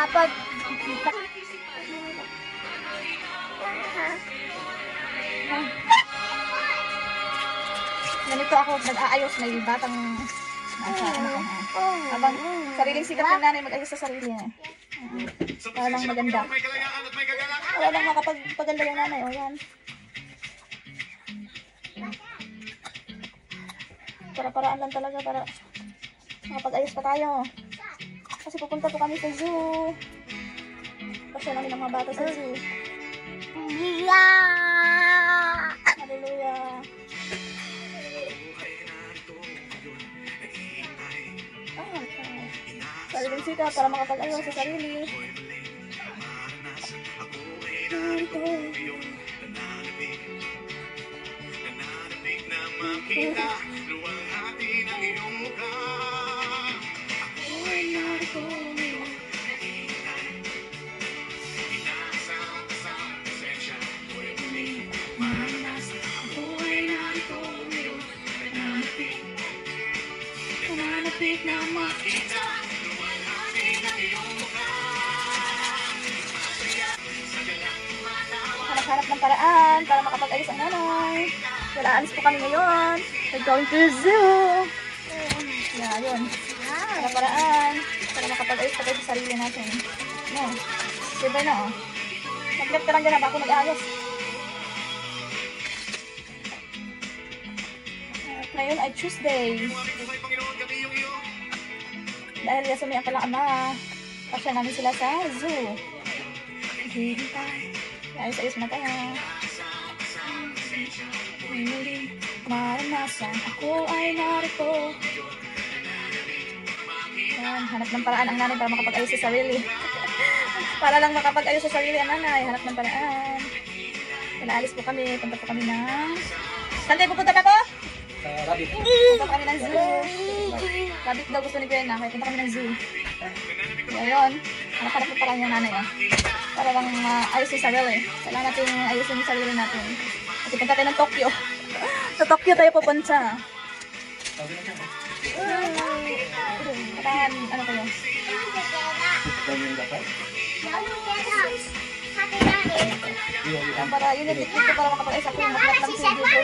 Kapag ganito ako nag-aayos, may batang habang sariling sikap ng nanay mag-ayos sa sarili niya. Para lang maganda. Wala lang makapagpaganda yung nanay. O yan. Para-paraan lang talaga para makapag-ayos pa tayo. Kasi pupunta po kami sa zoo. Kasi namin ang mga bata sa zoo. Hallelujah. Sariling sikap para makapag-ayos sa sarili. Hanap ng paraan para makapag-ayos ang nanay. Wala, alis po kami ngayon. We're going to the zoo. Yeah, yun. Para paraan para makapag-ayos pa tayo sa sarili natin. No. Diba na, oh. Mag-left ka lang dyan na, bako mag-ayos. Ngayon ay Tuesday. Dahil yasumi ang palang ama, pasya namin sila sa zoo. Ayos-ayos na tayo. Maranasan, ako ay narito. Yan, hanap ng paraan ang nanay para makapag-ayos sa sarili. Para lang makapag-ayos sa sarili ang nanay, hanap ng paraan. Alis po kami, punta po kami ng... Saan tayo pupunta pa po? Rabbit. Punta kami ng zoo. Rabbit daw gusto ni Kuya na, kaya punta kami ng zoo. Ngayon, hanap po paraan yung nanay. Para lang ayos yung sarili. Kailangan natin ayusin yung sarili natin. Kasi punta tayo ng Tokyo. Sa Tokyo tayo pupunta. Ano kayo? Para yun yung dito para makapag-ayos ako yung maglat lang sa video.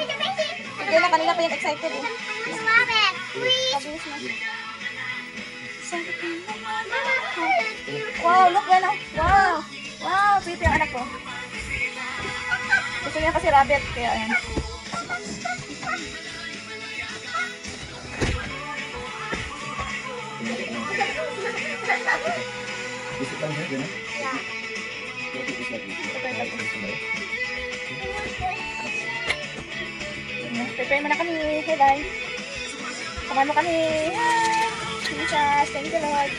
Hindi na, kanina pa yung excited eh. Wow, look yan oh. Wow. Wow, pretty ang anak ko. Gusto niya kasi rabbit, kaya ayan. Prepare mo na kami. Hey guys. Samahan mo kami. Hi. Jesus, thank you Lord.